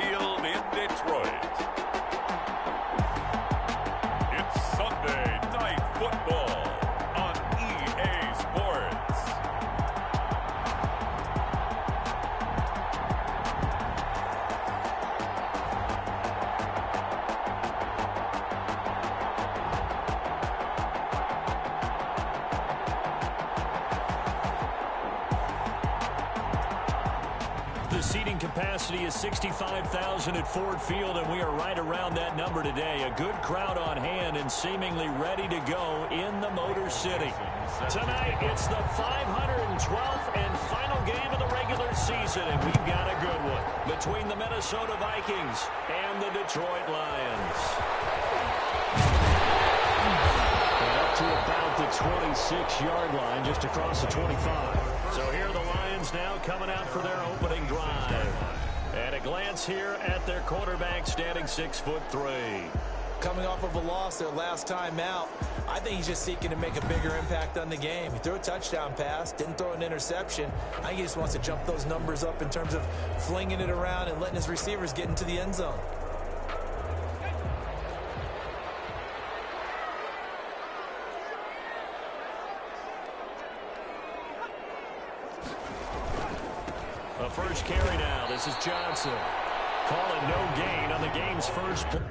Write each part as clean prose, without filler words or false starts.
Field in Detroit. It's Sunday Night Football on EA Sports. The seating capacity is 65,000 at Ford Field, and we are right around that number today. A good crowd on hand and seemingly ready to go in the Motor City. Tonight, it's the 512th and final game of the regular season, and we've got a good one between the Minnesota Vikings and the Detroit Lions. And up to about the 26-yard line, just across the 25. So here are the Lions now coming out for their opening drive. And a glance here at their quarterback, standing 6'3". Coming off of a loss their last time out, I think he's just seeking to make a bigger impact on the game. He threw a touchdown pass, didn't throw an interception. I think he just wants to jump those numbers up in terms of flinging it around and letting his receivers get into the end zone. A first carry now. This is Johnson. Calling no gain on the game's first play.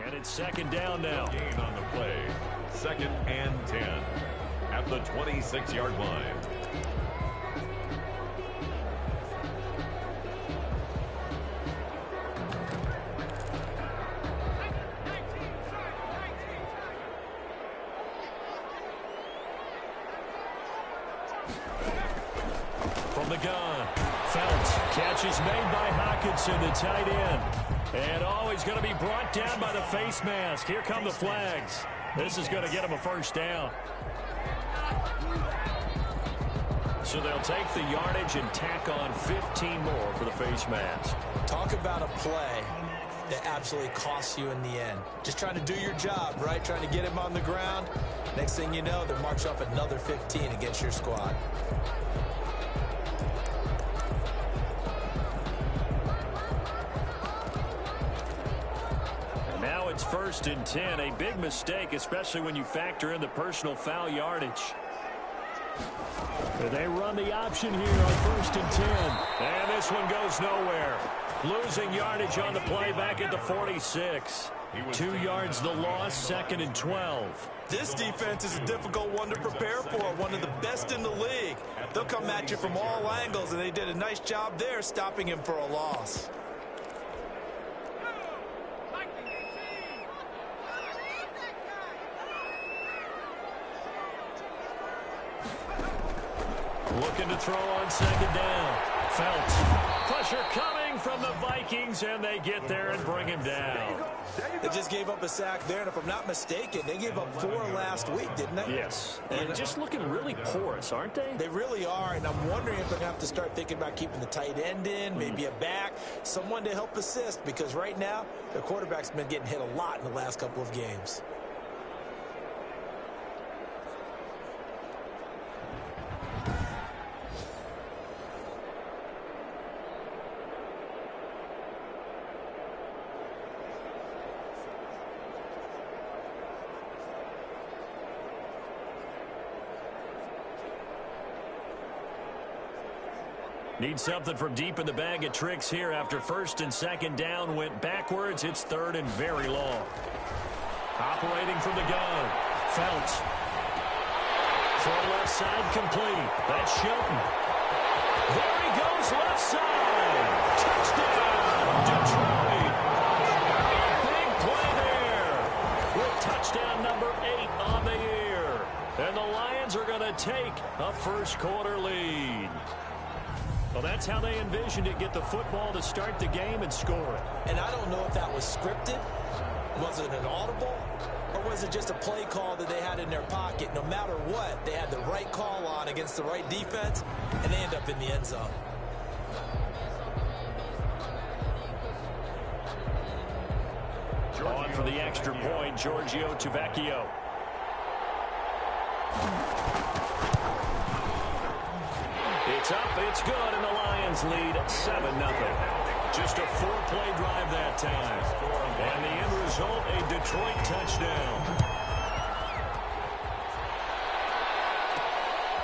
And it's second down now. Gain on the play. 2nd and 10 at the 26-yard line. From the gun, Phelps. Catch is made by Hockenson, the tight end. And he's going to be brought down by the face mask. Here come the flags. This is going to get him a first down. So they'll take the yardage and tack on 15 more for the face mask. Talk about a play that absolutely costs you in the end. Just trying to do your job, right? Trying to get him on the ground. Next thing you know, they're marching off another 15 against your squad. Now it's 1st and 10. A big mistake, especially when you factor in the personal foul yardage. They run the option here on 1st and 10. And this one goes nowhere. Losing yardage on the play back at the 46. 2 yards the loss, 2nd and 12. This defense is a difficult one to prepare for, one of the best in the league. They'll come at you from all angles, and they did a nice job there stopping him for a loss. Looking to throw on 2nd down. Phelps. Pressure coming from the Vikings, and they get there and bring him down. They just gave up a sack there, and if I'm not mistaken, they gave up 4 last week, didn't they? Yes. And just looking really porous, aren't they? They really are, and I'm wondering if they're going to have to start thinking about keeping the tight end in, maybe a back, someone to help assist, because right now, their quarterback's been getting hit a lot in the last couple of games. Need something from deep in the bag of tricks here after 1st and 2nd down went backwards. It's 3rd and very long. Operating from the gun. Phelps. Throw left side complete. That's Shelton. There he goes left side. Touchdown, Detroit. Big play there with touchdown number 8 on the year. And the Lions are going to take a first-quarter lead. Well, that's how they envisioned it. Get the football to start the game and score it. And I don't know if that was scripted. Was it an audible? Or was it just a play call that they had in their pocket? No matter what, they had the right call on against the right defense, and they end up in the end zone. On for the extra point, Giorgio Tavecchio. It's up, it's good, and the Lions lead 7-0. Just a 4-play drive that time. And the end result, a Detroit touchdown.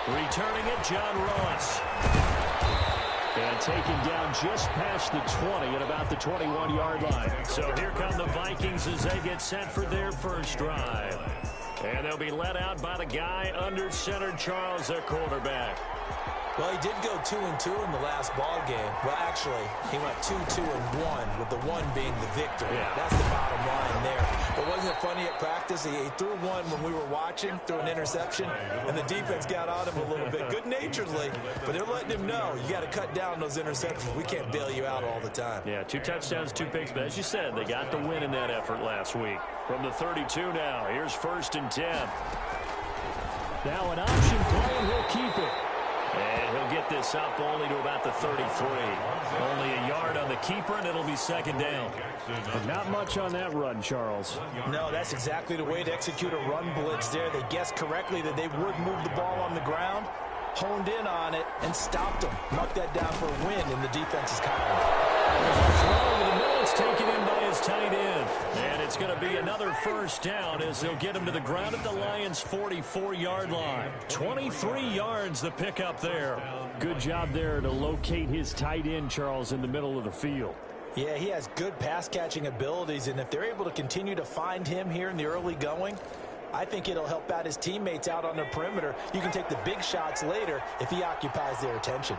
Returning it, John Ross. And taken down just past the 20 at about the 21-yard line. So here come the Vikings as they get set for their first drive. And they'll be led out by the guy under center, Charles, at quarterback. Well, he did go 2-2 in the last ball game. Well, actually, he went 2-2-1, with the one being the victory. Yeah. That's the bottom line there. But wasn't it funny at practice? He threw one when we were watching, threw an interception, and the defense got on him a little bit, good-naturedly. But they're letting him know, you got to cut down those interceptions. We can't bail you out all the time. Yeah, 2 touchdowns, 2 picks. But as you said, they got the win in that effort last week. From the 32 now, here's 1st and 10. Now an option play, and he'll keep it. And he'll get this up only to about the 33. Only a yard on the keeper, and it'll be 2nd down. But not much on that run, Charles. No, that's exactly the way to execute a run blitz there. They guessed correctly that they would move the ball on the ground, honed in on it, and stopped them. Mark that down for a win in the defense's column. Throw over the middle. It's taken in by his tight end. And it's going to be another 1st down as they'll get him to the ground at the Lions' 44-yard line. 23 yards the pickup there. Good job there to locate his tight end, Charles, in the middle of the field. Yeah, he has good pass-catching abilities, and if they're able to continue to find him here in the early going, I think it'll help out his teammates out on the perimeter. You can take the big shots later if he occupies their attention.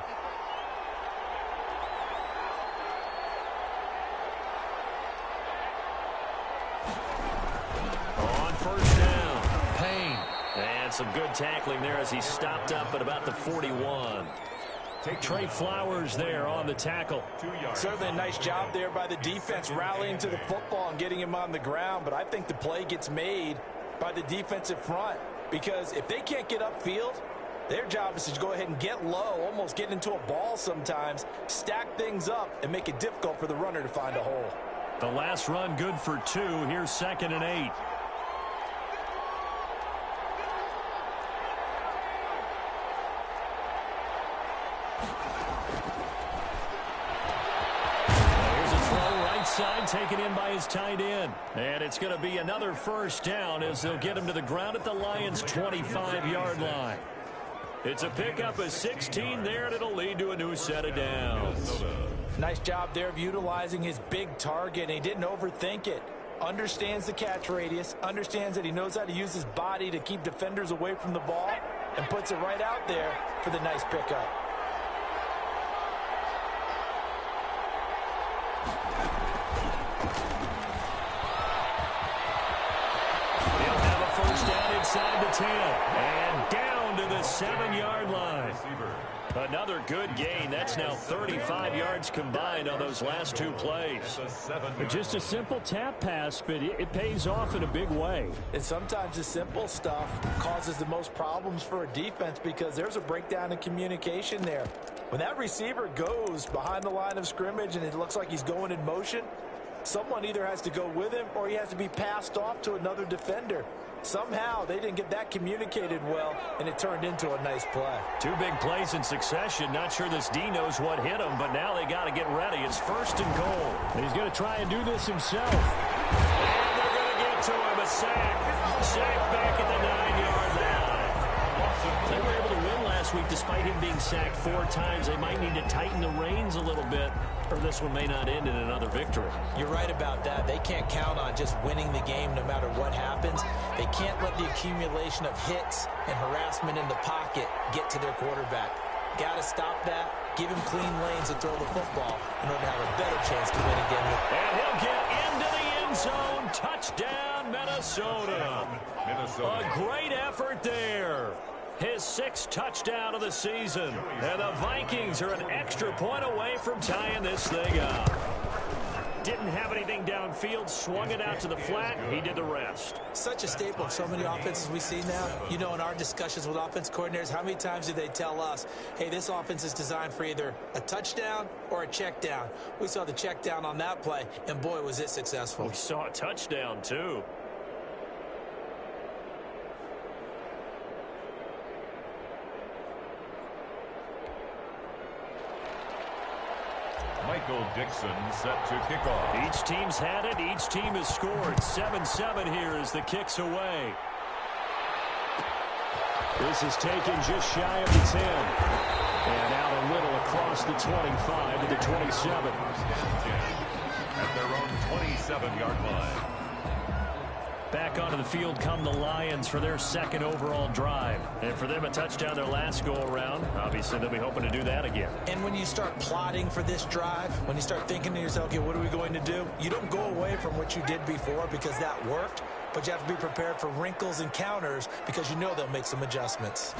On 1st down, Payne. And some good tackling there as he stopped up at about the 41. Trey Flowers there on the tackle. Certainly a nice job there by the defense rallying to the football and getting him on the ground, but I think the play gets made by the defensive front because if they can't get upfield, their job is to go ahead and get low, almost get into a ball sometimes, stack things up, and make it difficult for the runner to find a hole. The last run good for 2. Here's 2nd and 8. Side taken in by his tight end. And it's going to be another 1st down as they'll get him to the ground at the Lions' 25-yard line. It's a pickup of 16 there, and it'll lead to a new set of downs. Nice job there of utilizing his big target, and he didn't overthink it. Understands the catch radius, understands that he knows how to use his body to keep defenders away from the ball, and puts it right out there for the nice pickup. Inside the 10 and down to the 7-yard line. Another good gain. That's now 35 yards combined on those last 2 plays. Just a simple tap pass, but it pays off in a big way. And sometimes the simple stuff causes the most problems for a defense because there's a breakdown in communication there. When that receiver goes behind the line of scrimmage and it looks like he's going in motion, someone either has to go with him or he has to be passed off to another defender. Somehow they didn't get that communicated well, and it turned into a nice play. 2 big plays in succession. Not sure this D knows what hit him, but now they got to get ready. It's 1st and goal. And he's going to try and do this himself. And they're going to get to him. A sack. Sack back at the 9-yard line. They were able to win last week despite him being sacked 4 times. They might need to tighten the reins a little bit, or this one may not end in another victory. You're right about that. They can't count on just winning the game no matter what happens. They can't let the accumulation of hits and harassment in the pocket get to their quarterback. Got to stop that. Give him clean lanes to throw the football in order to have a better chance to win again. And he'll get into the end zone. Touchdown, Minnesota. A great effort there. his 6th touchdown of the season. And the Vikings are an extra point away from tying this thing up. Didn't have anything downfield, swung it out to the flat. He did the rest. Such a staple of so many offenses we see now. You know, in our discussions with offense coordinators, how many times do they tell us, hey, this offense is designed for either a touchdown or a check down? We saw the check down on that play, and boy, was it successful. We saw a touchdown, too. Michael Dixon set to kick off. Each team's had it. Each team has scored. 7-7 here as the kick's away. This is taken just shy of the 10. And out a little across the 25 to the 27. At their own 27-yard line. Back onto the field come the Lions for their 2nd overall drive. And for them, a touchdown their last go-around. Obviously, they'll be hoping to do that again. And when you start plotting for this drive, when you start thinking to yourself, okay, what are we going to do? You don't go away from what you did before because that worked, but you have to be prepared for wrinkles and counters because you know they'll make some adjustments.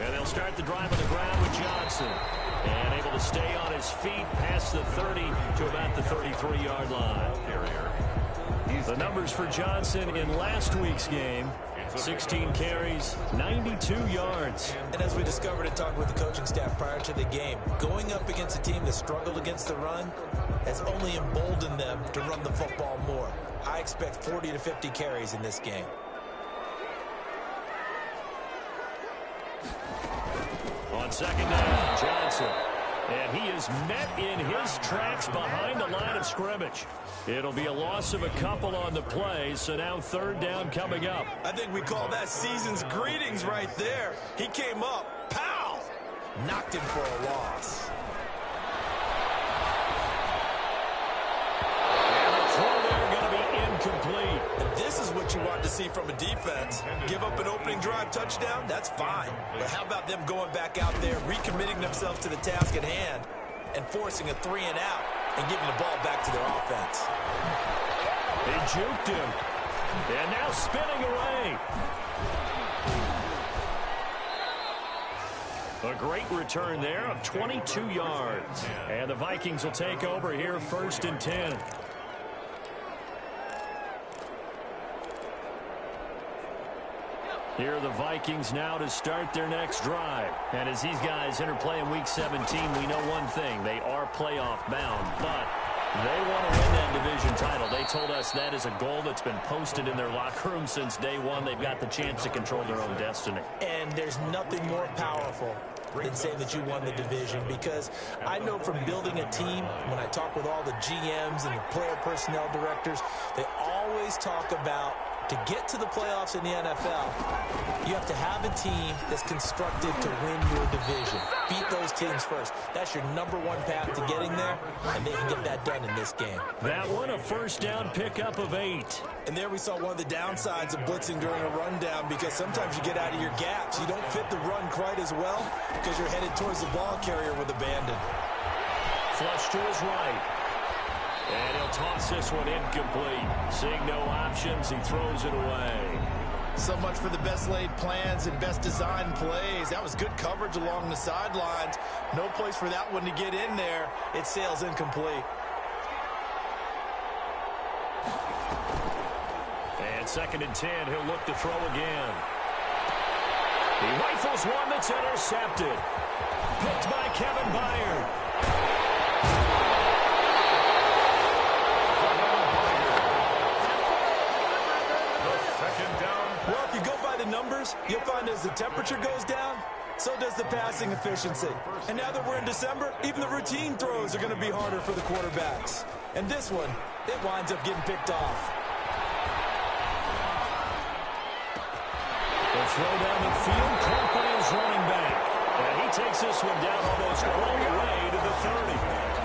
And they'll start the drive on the ground with Johnson. And able to stay on his feet past the 30 to about the 33-yard line. The numbers for Johnson in last week's game, 16 carries, 92 yards. And as we discovered in talking with the coaching staff prior to the game, going up against a team that struggled against the run has only emboldened them to run the football more. I expect 40 to 50 carries in this game. On 2nd down, Johnson. And he is met in his tracks behind the line of scrimmage. It'll be a loss of a couple on the play, so now 3rd down coming up. I think we call that season's greetings right there. He came up, pow! Knocked him for a loss. And the throw there going to be incomplete. And this is what you want to see from a defense. Give up an opening drive touchdown, that's fine. But how about them going back out there, recommitting themselves to the task at hand, and forcing a 3-and-out, and giving the ball back to their offense. They juked him. And now spinning away. A great return there of 22 yards. And the Vikings will take over here 1st and 10. Here are the Vikings now to start their next drive. And as these guys interplay in Week 17, we know one thing. They are playoff bound, but they want to win that division title. They told us that is a goal that's been posted in their locker room since day one. They've got the chance to control their own destiny. And there's nothing more powerful than saying that you won the division, because I know from building a team, when I talk with all the GMs and the player personnel directors, they always talk about, to get to the playoffs in the NFL, you have to have a team that's constructed to win your division. Beat those teams first. That's your #1 path to getting there, and they can get that done in this game. That one, a 1st down pickup of 8. And there we saw one of the downsides of blitzing during a rundown, because sometimes you get out of your gaps. You don't fit the run quite as well because you're headed towards the ball carrier with abandon. Flush to his right. And he'll toss this one incomplete. Seeing no options, he throws it away. So much for the best laid plans and best designed plays. That was good coverage along the sidelines. No place for that one to get in there. It sails incomplete. And 2nd and 10, he'll look to throw again. He rifles one that's intercepted. Picked by Kevin Byard. Well, if you go by the numbers, you'll find as the temperature goes down, so does the passing efficiency. And now that we're in December, even the routine throws are going to be harder for the quarterbacks. And this one, it winds up getting picked off. The throw down the field, caught by his running back. And he takes this one down almost all the way to the 30.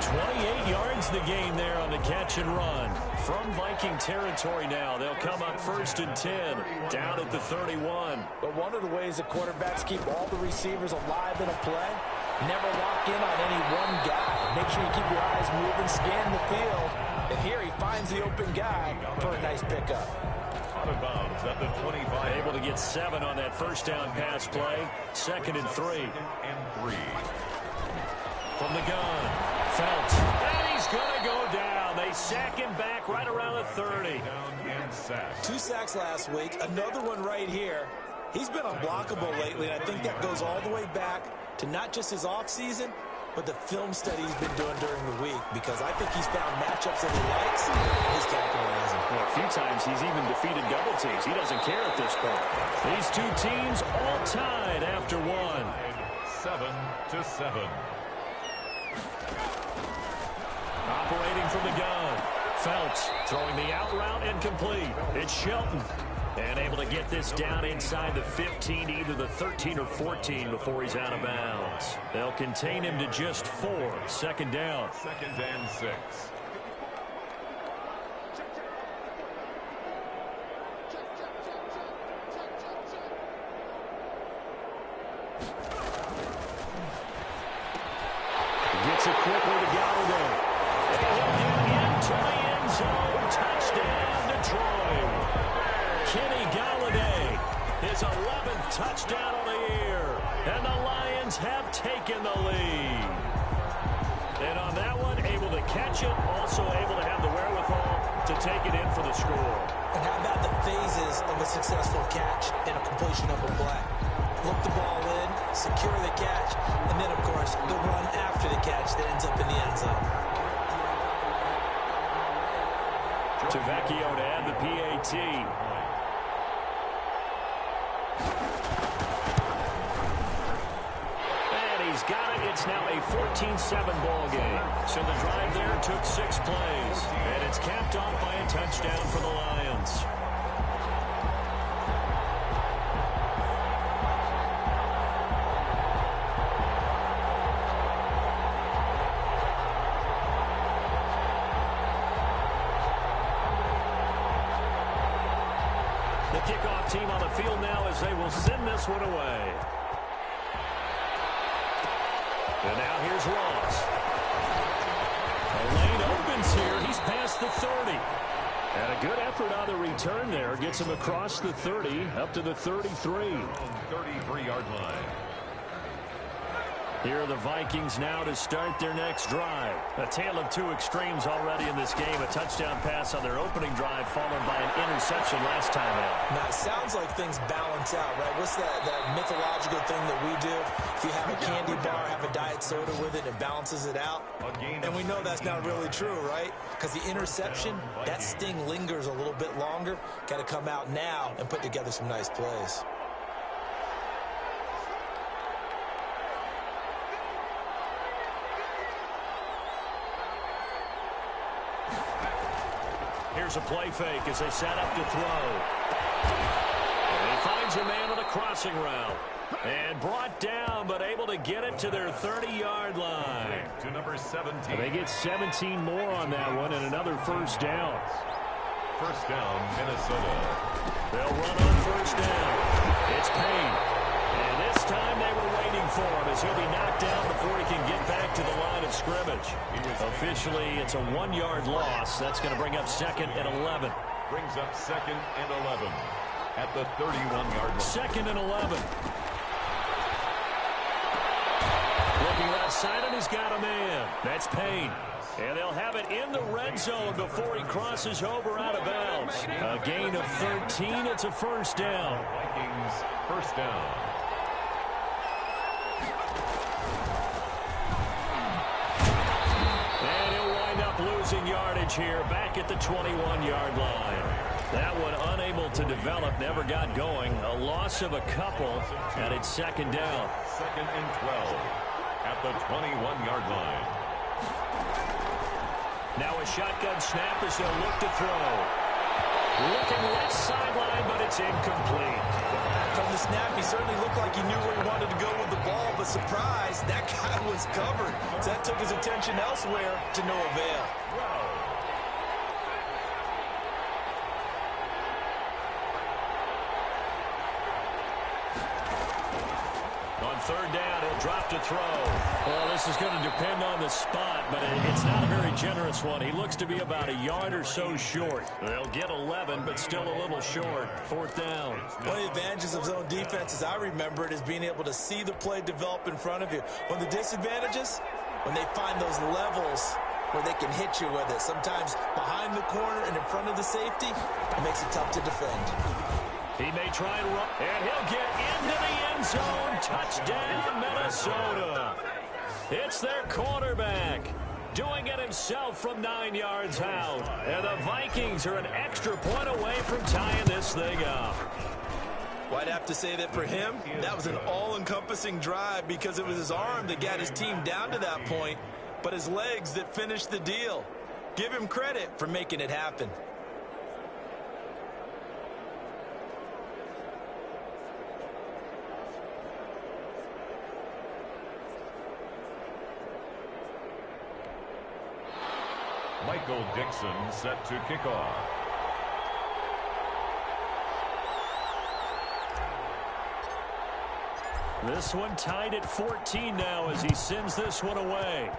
28 yards the gain there on the catch and run. From Viking territory now, they'll come up 1st and 10, down at the 31. But one of the ways that quarterbacks keep all the receivers alive in a play, never lock in on any one guy. Make sure you keep your eyes moving, scan the field. And here he finds the open guy for a nice pickup. out of bounds at the 25. Able to get 7 on that first down pass play. 2nd and 3. From the gun, Phelps. And he's going to go down. They sack him back right around the 30. 2 sacks last week. Another one right here. He's been unblockable lately, and I think that goes all the way back to not just his offseason, but the film study he's been doing during the week, because I think he's found matchups that he likes, and he's capitalizing. Well, a few times he's even defeated double teams. He doesn't care at this point. These two teams all tied after one. 7-7. Operating from the gun. Phelps throwing the out route incomplete. It's Shelton. And able to get this down inside the 15, either the 13 or 14 before he's out of bounds. They'll contain him to just 4. 2nd down. 2nd and 6. Gets it quickly to Galladay. He'll get into the end zone. Touchdown, Detroit. Kenny Galladay, his 11th touchdown of the year. And the Lions have taken the lead. And on that one, able to catch it, also able to have the wherewithal to take it in for the score. And how about the phases of a successful catch and a completion of a play? Look the ball in, secure the catch, and then, of course, the run after the catch that ends up in the end zone. Vecchio to add the PAT. He's got it. It's now a 14-7 ball game. So the drive there took 6 plays. And it's capped off by a touchdown for the Lions. The kickoff team on the field now as they will send this one away. And now here's Ross. The lane opens here. He's past the 30. And a good effort on the return there. Gets him across the 30, up to the 33. 33-yard line. Here are the Vikings now to start their next drive. A tale of 2 extremes already in this game. A touchdown pass on their opening drive, followed by an interception last time out. Now, it sounds like things balance out, right? What's that mythological thing that we do? If you have a candy bar, have a diet soda with it, it balances it out. And we know that's not really true, right? Because the interception, that sting lingers a little bit longer. Got to come out now and put together some nice plays. Here's a play fake as they set up to throw. And he finds a man on the crossing route. And brought down, but able to get it to their 30-yard line. To number 17. And they get 17 more on that one and another first down. First down, Minnesota. They'll run on first down. It's Payne. And this time they were waiting for him as he'll be knocked down before he can get back to the line of scrimmage. Officially, it's a 1-yard loss. That's going to bring up 2nd and 11. Brings up 2nd and 11 at the 31-yard line. 2nd and 11. Looking right side, and he's got a man. That's Payne. And they'll have it in the red zone before he crosses over out of bounds. A gain of 13. It's a first down. Vikings first down. And he'll wind up losing yardage here back at the 21-yard line. That one unable to develop, never got going. A loss of a couple, and it's 2nd down. 2nd and 12 at the 21-yard line. Now a shotgun snap as they'll look to throw. Looking left sideline, but it's incomplete. From the snap, he certainly looked like he knew where he wanted to go with the ball, but surprise, that guy was covered. So that took his attention elsewhere to no avail. On 3rd down, he'll drop off to throw. Well, this is going to depend on the spot, but it's not a very generous one. He looks to be about a yard or so short. They'll get 11, but still a little short. Fourth down. One of the advantages of zone defense, as I remember it, is being able to see the play develop in front of you. One of the disadvantages, when they find those levels where they can hit you with it. Sometimes behind the corner and in front of the safety, it makes it tough to defend. He may try and run, and he'll get into the end zone. Touchdown, Minnesota. It's their quarterback doing it himself from 9 yards out. And the Vikings are an extra point away from tying this thing up. Well, I'd have to say that for him, that was an all-encompassing drive because it was his arm that got his team down to that point, but his legs that finished the deal. Give him credit for making it happen. Michael Dixon set to kick off. This one tied at 14 now as he sends this one away.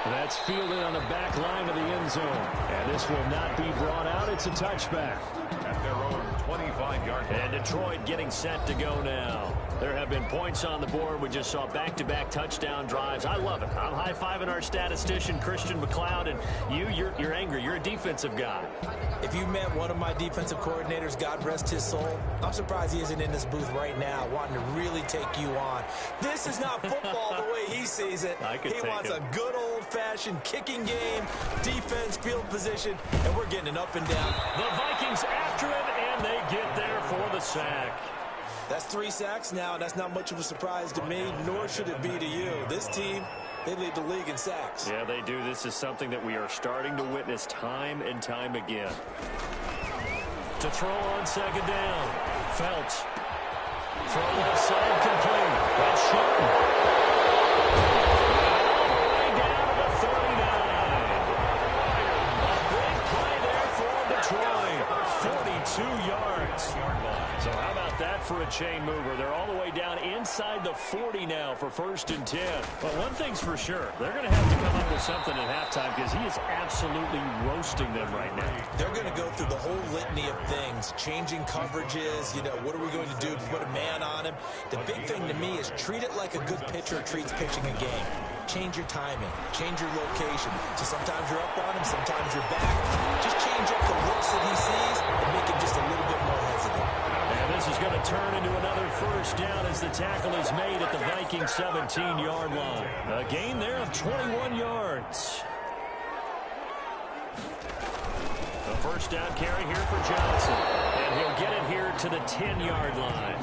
That's fielded on the back line of the end zone. And this will not be brought out. It's a touchback. At their own 25-yard line. And Detroit getting set to go now. There have been points on the board. We just saw back-to-back touchdown drives. I love it. I'm high-fiving our statistician, Christian McLeod, and you're angry. You're a defensive guy. If you met one of my defensive coordinators, God rest his soul, I'm surprised he isn't in this booth right now wanting to really take you on. This is not football the way he sees it. He wants a good old-fashioned kicking game, defense, field position, and we're getting it up and down. The Vikings after it, and they get there for the sack. That's 3 sacks now, and that's not much of a surprise to me, nor should it be to you. This team, they lead the league in sacks. Yeah, they do. This is something that we are starting to witness time and time again. To throw on second down. Phelps. Throw left side complete. That's Shelton. All the way down to the 39. A big play there for Detroit. 42 yards. So how about that for a chain mover? They're all the way down inside the 40 now for 1st and 10. But one thing's for sure, they're going to have to come up with something at halftime because he is absolutely roasting them right now. They're going to go through the whole litany of things, changing coverages, what are we going to do to put a man on him? The big thing to me is treat it like a good pitcher treats pitching a game. Change your timing, change your location. So sometimes you're up on him, sometimes you're back. Just change up the looks that he sees and make him just a little bit more hesitant. And this is going to turn into another first down as the tackle is made at the Vikings 17-yard line. A gain there of 21 yards. A first down carry here for Johnson. And he'll get it here to the 10-yard line.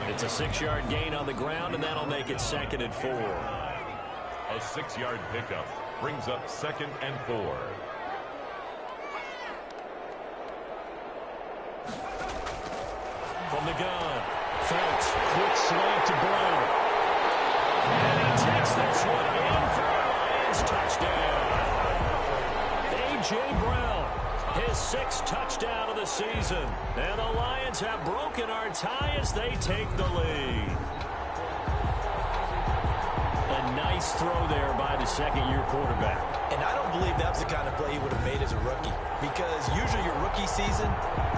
It's a 6-yard gain on the ground, and that'll make it 2nd and 4. A 6-yard pickup brings up 2nd and 4. From the gun, Phelps, quick slant to Brown. And he takes this one in for a Lions touchdown. A.J. Brown, his 6th touchdown of the season. And the Lions have broken our tie as they take the lead. A nice throw there by the 2nd-year quarterback. And I don't believe that was the kind of play he would have made as a rookie. Because usually your rookie season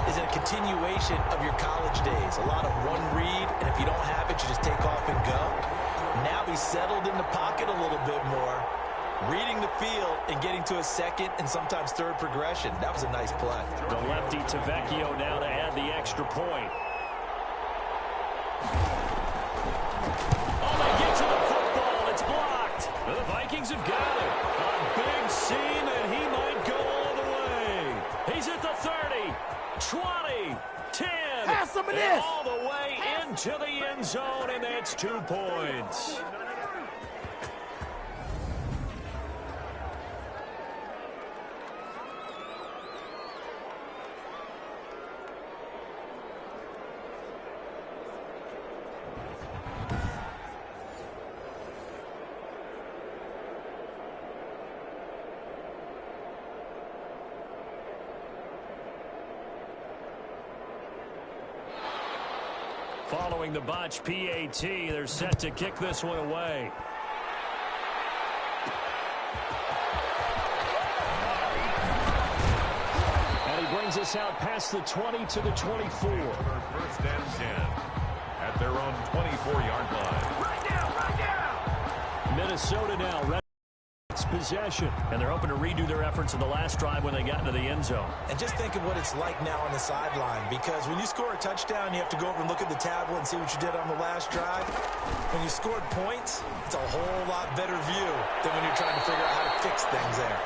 is a continuation of your college days. A lot of one read, and if you don't have it, you just take off and go. Now he's settled in the pocket a little bit more, reading the field and getting to a 2nd and sometimes 3rd progression. That was a nice play. The lefty to Vecchio now to add the extra point. Oh, they get to the football. It's blocked. The Vikings have got it. A big seam, and he might go all the way. He's at the 30, 20, 10, and all the way into the end zone, and that's 2 points. following the botch PAT. They're set to kick this one away. Brings us out past the 20 to the 24. First and 10 at their own 24-yard line. Right now. Minnesota now ready possession. And they're hoping to redo their efforts in the last drive when they got into the end zone. And just think of what it's like now on the sideline, because when you score a touchdown, you have to go over and look at the tablet and see what you did on the last drive. When you scored points, it's a whole lot better view than when you're trying to figure out how to fix things there.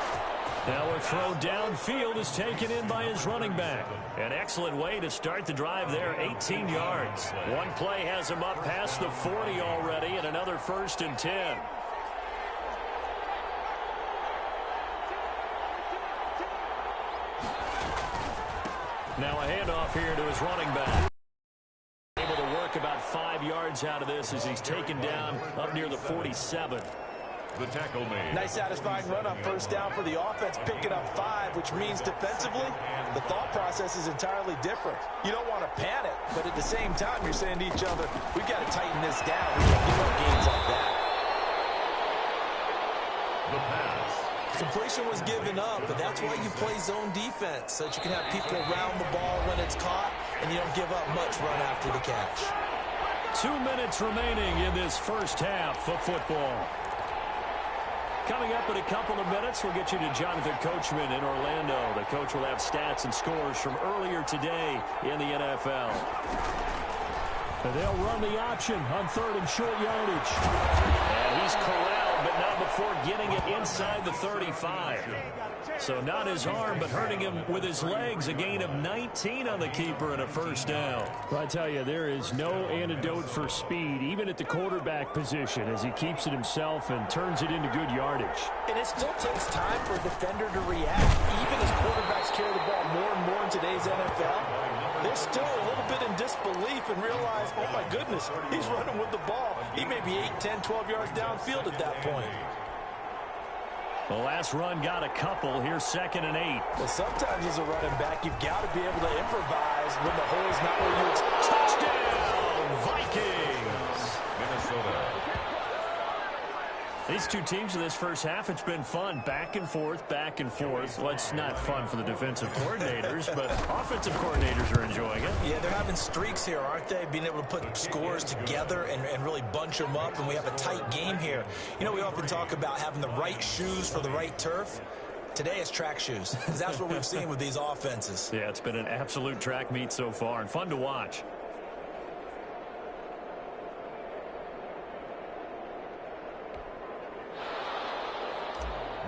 Now a throw downfield is taken in by his running back. An excellent way to start the drive there, 18 yards. One play has him up past the 40 already, and another 1st and 10. Now a handoff here to his running back. Able to work about 5 yards out of this as he's taken down up near the 47. The tackle made. Nice satisfying run on first down for the offense, picking up 5, which means defensively, the thought process is entirely different. You don't want to panic, but at the same time, you're saying to each other, we've got to tighten this down. We can't give up games like that. The pass. Completion was given up, but that's why you play zone defense, so that you can have people around the ball when it's caught, and you don't give up much run after the catch. 2 minutes remaining in this first half of football. Coming up in a couple of minutes, we'll get you to Jonathan Coachman in Orlando. The coach will have stats and scores from earlier today in the NFL. And they'll run the option on 3rd and short yardage. And he's corralled, but not before getting it inside the 35. So not his arm, but hurting him with his legs. A gain of 19 on the keeper and a first down. Well, I tell you, there is no antidote for speed, even at the quarterback position, as he keeps it himself and turns it into good yardage. And it still takes time for a defender to react. Even as quarterbacks carry the ball more and more in today's NFL, they're still a little bit in disbelief and realize, oh my goodness, he's running with the ball. He may be 8, 10, 12 yards downfield at that point. The last run got a couple. Here's 2nd and 8. Well, sometimes as a running back, you've got to be able to improvise when the hole's not where you expect. Touchdown, Vikings! Minnesota. These two teams in this first half, it's been fun. Back and forth, back and forth. Well, it's not fun for the defensive coordinators, but offensive coordinators are enjoying it. Yeah, they're having streaks here, aren't they? Being able to put scores together and really bunch them up, and we have a tight game here. You know, we often talk about having the right shoes for the right turf. Today it's track shoes. That's what we've seen with these offenses. Yeah, it's been an absolute track meet so far, and fun to watch.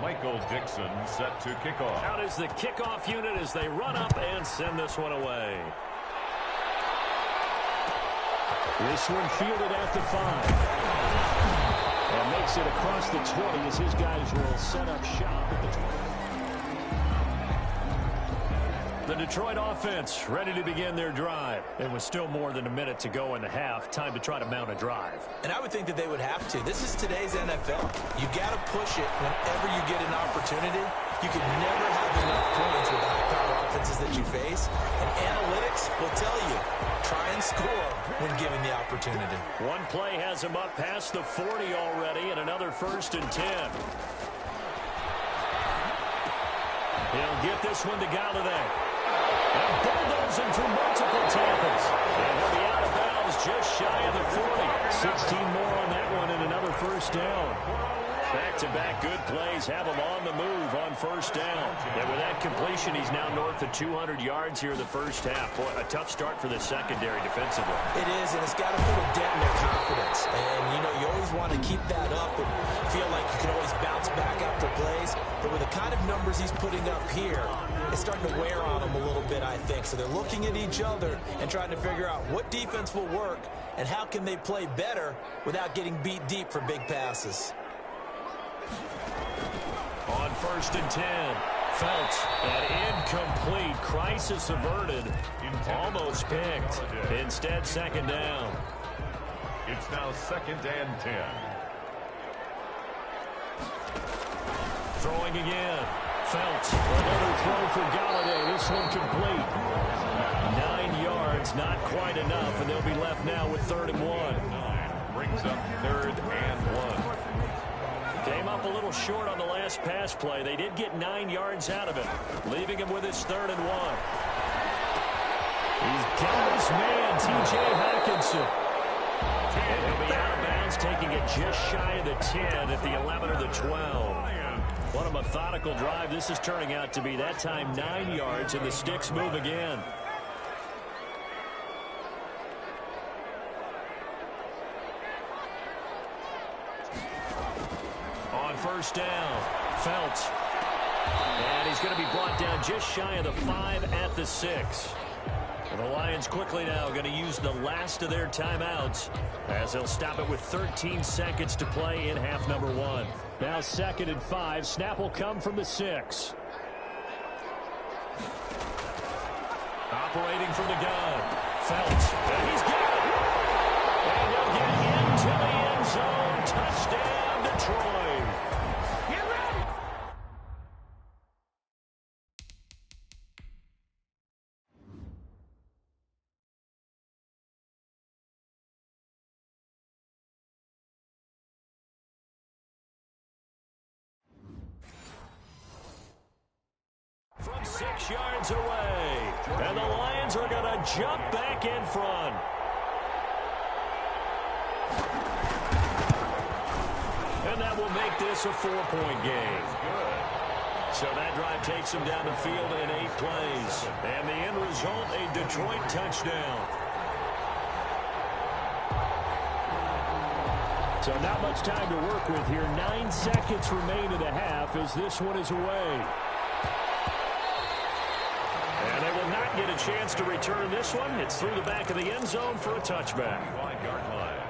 Michael Dixon set to kick off. Out is the kickoff unit as they run up and send this one away. This one fielded at the 5. And makes it across the 20 as his guys will set up shop at the 20. The Detroit offense ready to begin their drive. And with still more than a minute to go in the half, time to try to mount a drive. And I would think that they would have to. This is today's NFL. You got to push it whenever you get an opportunity. You can never have enough points with the high-power offenses that you face. And analytics will tell you, try and score when given the opportunity. One play has him up past the 40 already, and another 1st and 10. He'll get this one to Galladay. And bulldozing through multiple tackles. And he'll be out of bounds just shy of the 40. 16 more on that one and another first down. Back-to-back good plays have him on the move on first down. And with that completion, he's now north of 200 yards here in the first half. Boy, a tough start for the secondary defensively. It is, and it's got to put a dent in their confidence. And, you know, you always want to keep that up and feel like you can always bounce back after plays. But with the kind of numbers he's putting up here, it's starting to wear on them a little bit, I think. So they're looking at each other and trying to figure out what defense will work and how can they play better without getting beat deep for big passes. On 1st and 10, Felts, and incomplete. Crisis averted. Almost picked. Instead, 2nd down. It's now 2nd and 10. Throwing again. Felts, another throw for Galladay. This one complete. 9 yards yards, not quite enough, and they'll be left now with 3rd and 1. Brings up 3rd and 1. Came up a little short on the last pass play. They did get 9 yards out of it, leaving him with his 3rd and 1. He's got his man, T.J. Hawkinson. And he'll be out of bounds, taking it just shy of the 10 at the 11 or the 12. What a methodical drive this is turning out to be. That time 9 yards, and the sticks move again. On 1st down, Felts. And he's going to be brought down just shy of the 5 at the 6. And the Lions quickly now going to use the last of their timeouts as they'll stop it with 13 seconds to play in half number 1. Now 2nd and 5. Snap will come from the 6. Operating from the gun. Felts. And he's got it. And he'll get into the end zone. Touchdown, Detroit. Get ready. From 6 yards away. And the Lions are going to jump back in front. And that will make this a 4-point game. So that drive takes them down the field in 8 plays. And the end result, a Detroit touchdown. So not much time to work with here. 9 seconds remain in the half as this one is away. And they will not get a chance to return this one. It's through the back of the end zone for a touchback. 5-yard line.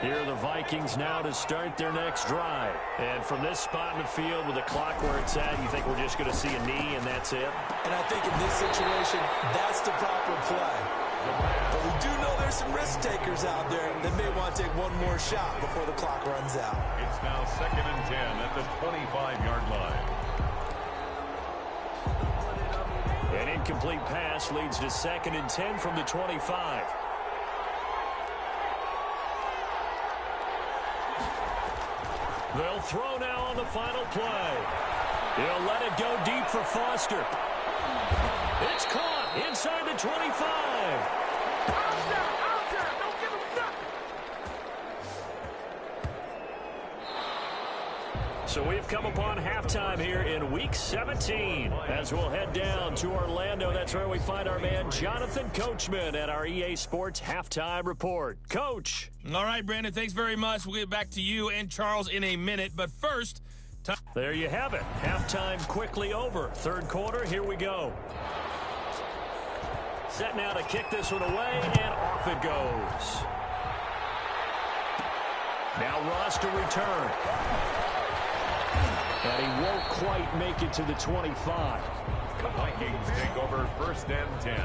Here are the Vikings now to start their next drive. And from this spot in the field with the clock where it's at, you think we're just going to see a knee and that's it? And I think in this situation, that's the proper play. But we do know there's some risk takers out there that may want to take one more shot before the clock runs out. It's now 2nd and 10 at the 25-yard line. An incomplete pass leads to 2nd and 10 from the 25. They'll throw now on the final play. He'll let it go deep for Foster. It's caught inside the 25. Don't give him nothing. So we've come upon halftime here in Week 17 as we'll head down to Orlando. That's where we find our man Jonathan Coachman at our EA Sports Halftime Report. Coach. All right, Brandon, thanks very much. We'll get back to you and Charles in a minute. But first, there you have it. Halftime quickly over. 3rd quarter, here we go. Set now to kick this one away, and off it goes. Now Ross to return. And he won't quite make it to the 25. The Vikings take over 1st and 10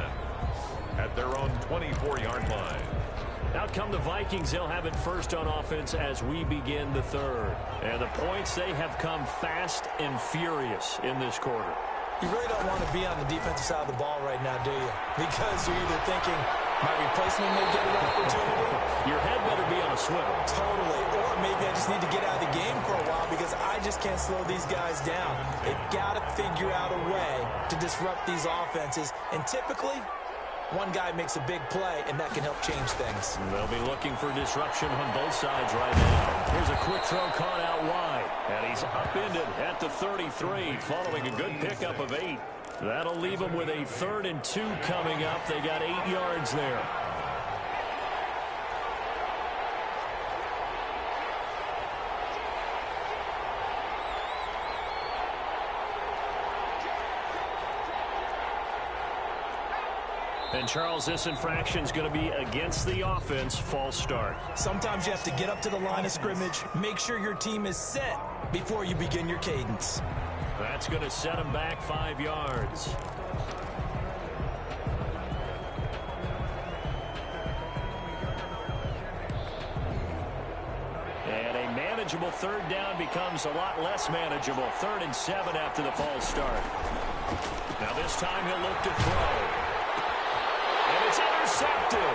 at their own 24-yard line. Out come the Vikings. They'll have it first on offense as we begin the 3rd. And the points, they have come fast and furious in this quarter. You really don't want to be on the defensive side of the ball right now, do you? Because you're either thinking, my replacement may get an opportunity. Your head better be on a swivel. Totally. Or maybe I just need to get out of the game for a while because I just can't slow these guys down. They've got to figure out a way to disrupt these offenses. And typically, one guy makes a big play, and that can help change things. They'll be looking for disruption on both sides right now. Here's a quick throw caught out wide. And he's upended at the 33, following a good pickup of 8. That'll leave them with a 3rd and 2 coming up. They got 8 yards there. And, Charles, this infraction's going to be against the offense. False start. Sometimes you have to get up to the line of scrimmage, make sure your team is set before you begin your cadence. That's going to set him back 5 yards. And a manageable 3rd down becomes a lot less manageable. 3rd and 7 after the false start. Now this time he'll look to throw. And it's intercepted.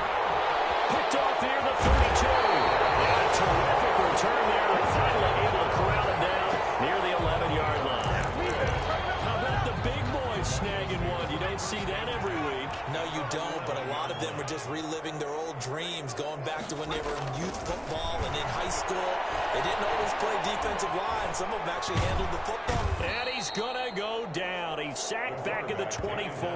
Picked off near the 32. And a terrific return there. And finally able to corral him down near the 11-yard line. How about the big boys snagging one? You don't see that every week. No, you don't, but a lot of them are just reliving their old dreams, going back to when they were in youth football and in high school. They didn't always play defensive line. Some of them actually handled the football. And he's going to go down. He's sacked back at the 24.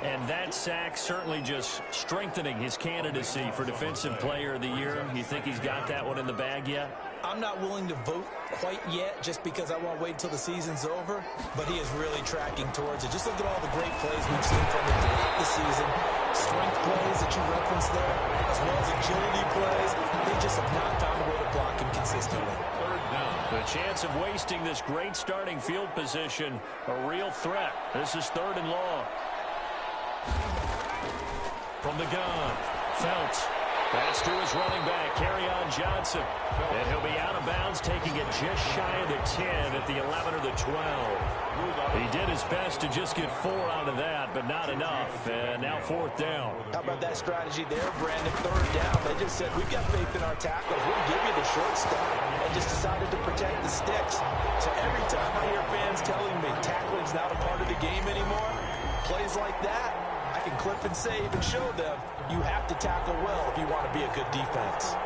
And that sack certainly just strengthening his candidacy for Defensive Player of the Year. You think he's got that one in the bag yet? I'm not willing to vote quite yet just because I want to wait until the season's over, but he is really tracking towards it. Just look at all the great plays we've seen from him throughout the season. Strength plays that you referenced there, as well as agility plays. They just have not found a way to block him consistently. The chance of wasting this great starting field position, a real threat. This is 3rd and long. From the gun, Felts. That's to his running back, Kerryon Johnson. And he'll be out of bounds, taking it just shy of the 10 at the 11 or the 12. He did his best to just get 4 out of that, but not enough. And now 4th down. How about that strategy there, Brandon? 3rd down. They just said, we've got faith in our tackles. We'll give you the short stuff. And just decided to protect the sticks. So every time I hear fans telling me tackling's not a part of the game anymore, plays like that, I can clip and save and show them you have to tackle well if you want to be a good defense.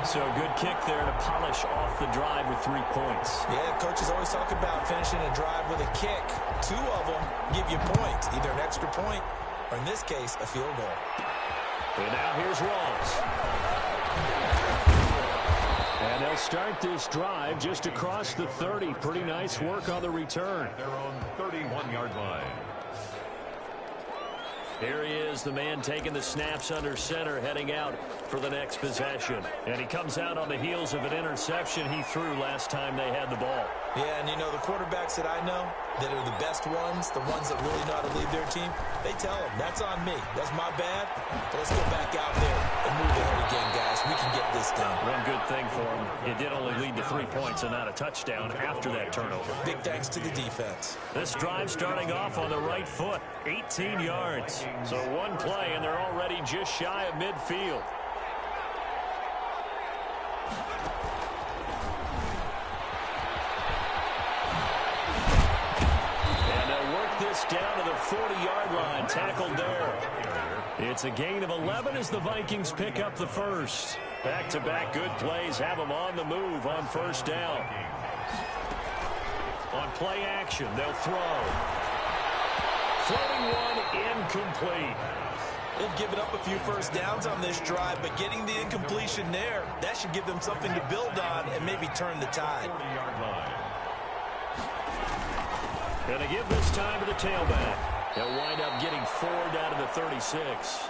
So a good kick there to polish off the drive with 3 points. Yeah, coaches always talk about finishing a drive with a kick. 2 of them give you points, either an extra point or, in this case, a field goal. And now here's Ross. And they'll start this drive just across the 30. Pretty nice work on the return. Their own 31-yard line. Here he is, the man taking the snaps under center, heading out for the next possession. And he comes out on the heels of an interception he threw last time they had the ball. Yeah, and you know, the quarterbacks that I know that are the best ones, the ones that really know how to lead their team, they tell them, that's on me. That's my bad. But let's go back out there and move ahead again, guys. We can get this done. One good thing for him, it did only lead to 3 points and not a touchdown after that turnover. Big thanks to the defense. This drive starting off on the right foot, 18 yards. So one play, and they're already just shy of midfield. And they'll work this down to the 40-yard line, tackled there. It's a gain of 11 as the Vikings pick up the first. Back-to-back good plays have them on the move on 1st down. On play action, they'll throw. Floating one, incomplete. They've given up a few first downs on this drive, but getting the incompletion there, that should give them something to build on and maybe turn the tide. Gonna give this time to the tailback. They'll wind up getting 4 down to the 36.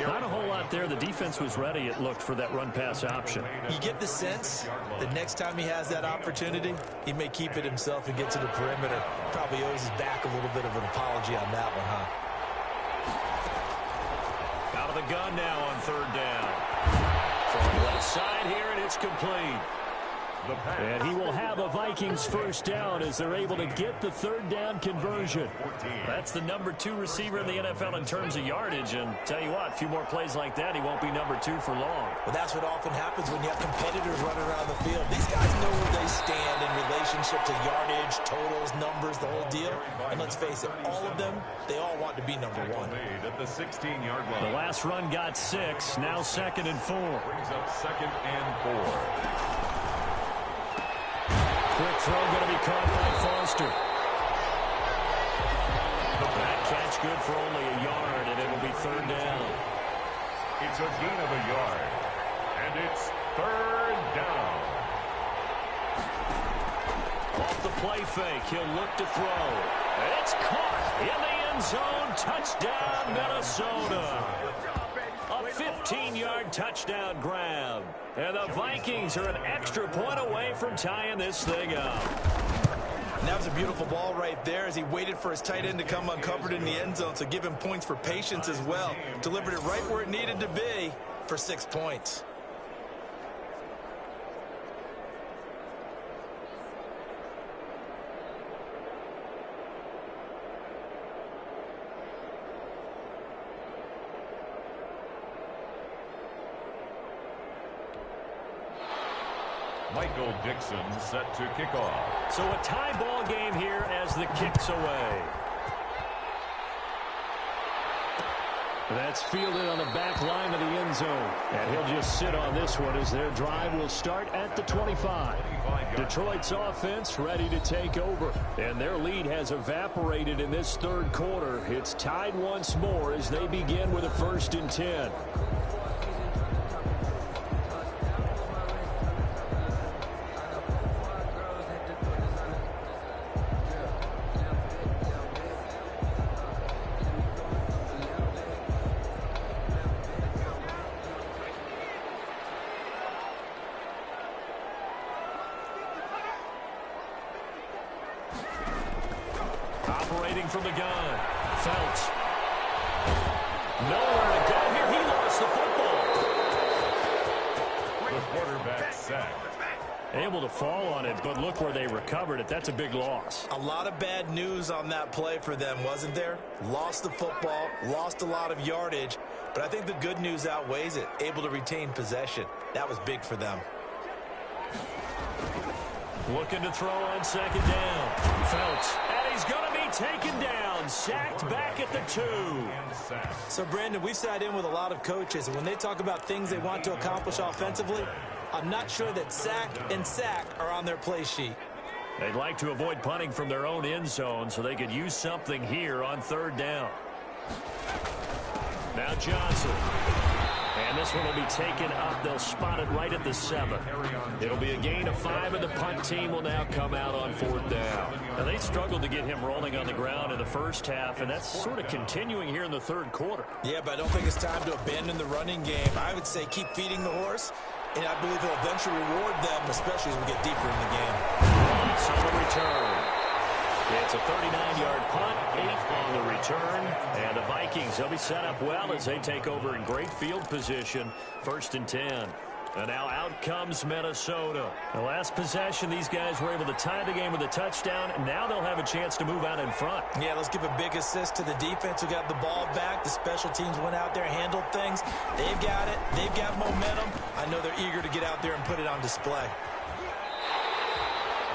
Not a whole lot there. The defense was ready, it looked, for that run-pass option. You get the sense that next time he has that opportunity, he may keep it himself and get to the perimeter. Probably owes his back a little bit of an apology on that one, huh? Out of the gun now on 3rd down. From the left side here, and it's complete. And he will have a Vikings 1st down as they're able to get the 3rd down conversion. That's the number 2 receiver in the NFL in terms of yardage. And tell you what, a few more plays like that, he won't be number 2 for long. Well, that's what often happens when you have competitors running around the field. These guys know where they stand in relationship to yardage, totals, numbers, the whole deal. And let's face it, all of them, they all want to be number 1. At the 16-yard line. The last run got 6, now 2nd and 4. Brings up 2nd and 4. Quick throw going to be caught by Foster. That catch good for only a yard, and it will be 3rd down. It's a gain of a yard, and it's 3rd down. Off the play fake, he'll look to throw. And it's caught in the end zone. Touchdown, Minnesota. A 15-yard touchdown grab. And the Vikings are an extra point away from tying this thing up. And that was a beautiful ball right there as he waited for his tight end to come uncovered in the end zone. So give him points for patience as well. Delivered it right where it needed to be for 6 points. Michael Dixon set to kick off. So a tie ball game here as the kick's away. That's fielded on the back line of the end zone. And he'll just sit on this one as their drive will start at the 25. Detroit's offense ready to take over. And their lead has evaporated in this third quarter. It's tied once more as they begin with a 1st and 10. Operating from the gun. Felts. Nowhere to go here. He lost the football. The quarterback sacked. Able to fall on it, but look where they recovered it. That's a big loss. A lot of bad news on that play for them, wasn't there? Lost the football, lost a lot of yardage, but I think the good news outweighs it. Able to retain possession. That was big for them. Looking to throw on 2nd down. Felts. And he's going to be taken down. Sacked back at the 2. So, Brandon, we've sat in with a lot of coaches, and when they talk about things they want to accomplish offensively, I'm not sure that sack and sack are on their play sheet. They'd like to avoid punting from their own end zone so they could use something here on 3rd down. Now Johnson. And this one will be taken up. They'll spot it right at the 7. It'll be a gain of 5, and the punt team will now come out on 4th down. Now, they struggled to get him rolling on the ground in the first half, and that's sort of continuing here in the 3rd quarter. Yeah, but I don't think it's time to abandon the running game. I would say keep feeding the horse, and I believe he'll eventually reward them, especially as we get deeper in the game. It's on the return. It's a 39-yard punt, 8 on the return. And the Vikings, they'll be set up well as they take over in great field position. 1st and 10. And now out comes Minnesota. The last possession, these guys were able to tie the game with a touchdown. And now they'll have a chance to move out in front. Yeah, let's give a big assist to the defense who got the ball back. The special teams went out there, handled things. They've got it. They've got momentum. I know they're eager to get out there and put it on display.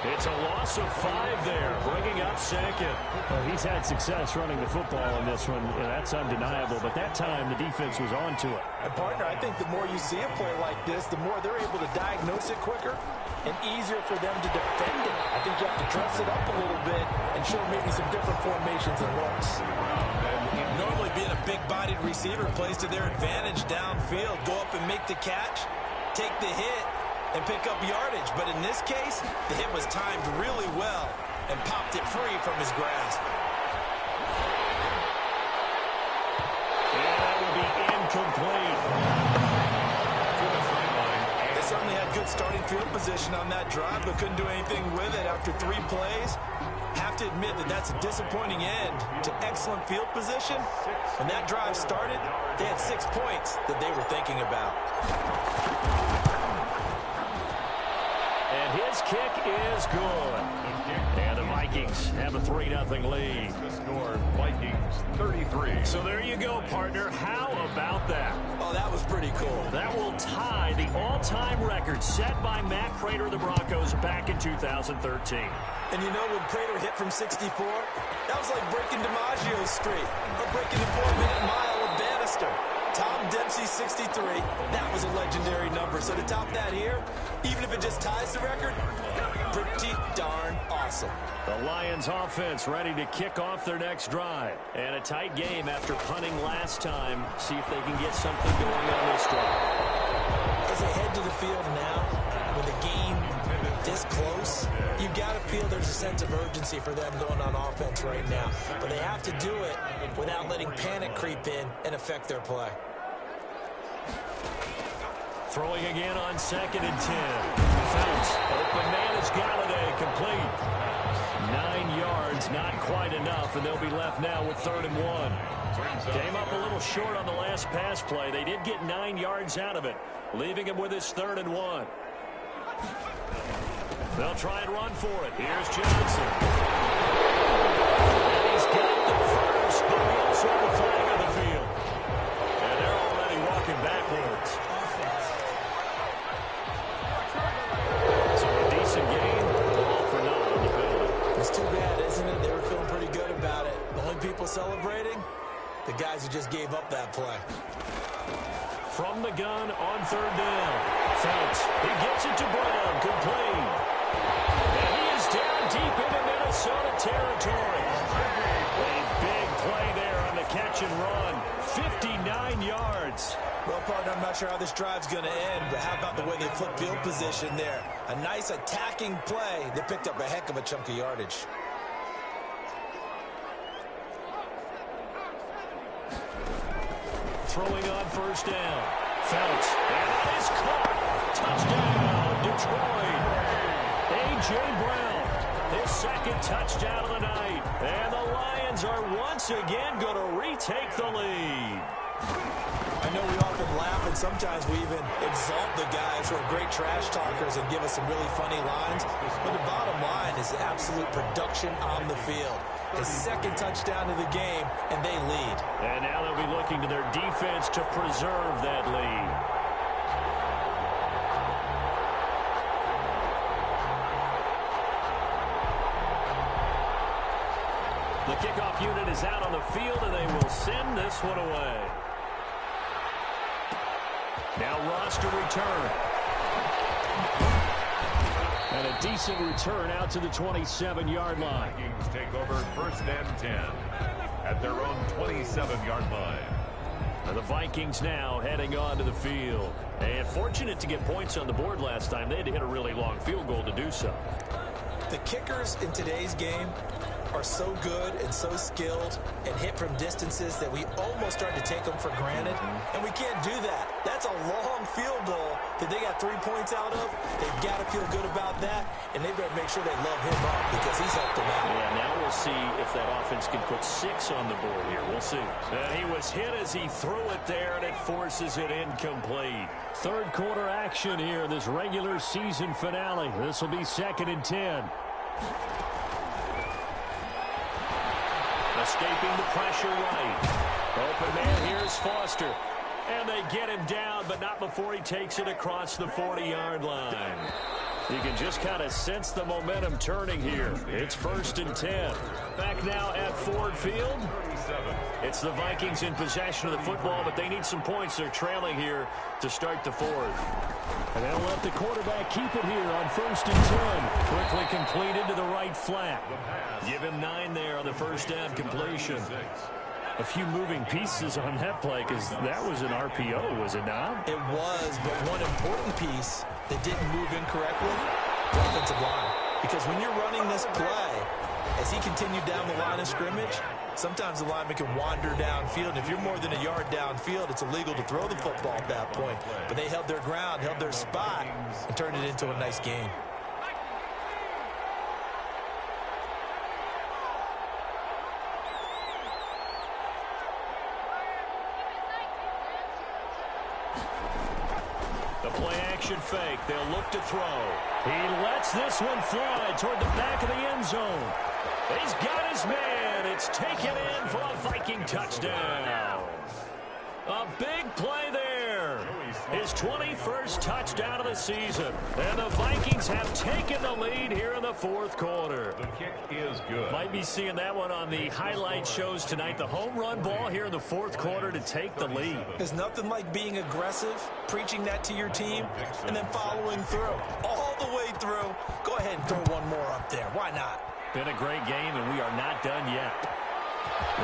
It's a loss of 5 there, bringing up 2nd. Well, he's had success running the football in this one. Yeah, that's undeniable. But that time, the defense was on to it. And, partner, I think the more you see a play like this, the more they're able to diagnose it quicker and easier for them to defend it. I think you have to dress it up a little bit and show maybe some different formations and looks. Normally being a big-bodied receiver plays to their advantage downfield. Go up and make the catch, take the hit, and pick up yardage. But in this case, the hit was timed really well and popped it free from his grasp. And that will be incomplete. They certainly had good starting field position on that drive, but couldn't do anything with it after 3 plays. Have to admit that that's a disappointing end to excellent field position. When that drive started, they had 6 points that they were thinking about. And his kick is good. And the Vikings have a 3-0 lead. The score, Vikings 33. So there you go, partner. How about that? Oh, that was pretty cool. That will tie the all-time record set by Matt Prater of the Broncos back in 2013. And you know, when Prater hit from 64, that was like breaking DiMaggio's streak or breaking the 4-minute mile with Bannister. Tom Dempsey, 63. That was a legendary number. So to top that here, even if it just ties the record, pretty darn awesome. The Lions offense ready to kick off their next drive. And a tight game after punting last time. See if they can get something going on this drive. As they head to the field now, with the game this close, you've got to feel there's a sense of urgency for them going on offense right now. But they have to do it without letting panic creep in and affect their play. Throwing again on 2nd and 10. Felts, open man is Galladay, complete. 9 yards, not quite enough, and they'll be left now with 3rd and 1. Came up a little short on the last pass play. They did get 9 yards out of it, leaving him with his 3rd and 1. They'll try and run for it. Here's Johnson. And he's got the first, but we also have a flag on the field. And they're already walking backwards. develop that play. From the gun on third down. Phelps, he gets it to Brown, complete. And he is down deep into Minnesota territory. A big play there on the catch and run. 59 yards. Well, partner, I'm not sure how this drive's going to end, but how about the way they flip field position there? A nice attacking play. They picked up a heck of a chunk of yardage. Throwing on first down. Phelps, and that is caught. Touchdown, Detroit. A.J. Brown, his second touchdown of the night. And the Lions are once again going to retake the lead. I know we often laugh, and sometimes we even exalt the guys who are great trash talkers and give us some really funny lines. But the bottom line is absolute production on the field. His second touchdown of the game, and they lead. And now they'll be looking to their defense to preserve that lead. The kickoff unit is out on the field, and they will send this one away. Now Ross to return. And a decent return out to the 27-yard line. Vikings take over first and 10 at their own 27-yard line. And the Vikings now heading on to the field. And fortunate to get points on the board last time. They had to hit a really long field goal to do so. The kickers in today's game are so good and so skilled and hit from distances that we almost start to take them for granted. And we can't do that. That's a long field goal that they got 3 points out of. They've got to feel good about that, and they've got to make sure they love him up because he's helped them out. Yeah, now we'll see if that offense can put 6 on the board here. We'll see. And he was hit as he threw it there, and it forces it incomplete. Third quarter action here, this regular season finale. This will be 2nd and 10. Escaping the pressure right. Open man, here's Foster. And they get him down, but not before he takes it across the 40-yard line. You can just kind of sense the momentum turning here. It's 1st and 10. Back now at Ford Field. It's the Vikings in possession of the football, but they need some points. They're trailing here to start the fourth. And they'll let the quarterback keep it here on 1st and 10. Quickly completed to the right flat. Give him 9 there on the first down completion. A few moving pieces on that play because that was an RPO, was it not? It was, but one important piece that didn't move incorrectly, the offensive line. Because when you're running this play, as he continued down the line of scrimmage, sometimes the lineman can wander downfield. If you're more than a yard downfield, it's illegal to throw the football at that point. But they held their ground, held their spot, and turned it into a nice game. Play-action fake. They'll look to throw. He lets this one fly toward the back of the end zone. He's got his man. It's taken in for a Viking touchdown. A big play there. His 21st touchdown of the season. And the Vikings have taken the lead here in the fourth quarter. The kick is good. Might be seeing that one on the highlight shows tonight. The home run ball here in the fourth quarter to take the lead. There's nothing like being aggressive, preaching that to your team, and then following through. All the way through. Go ahead and throw one more up there. Why not? Been a great game, and we are not done yet.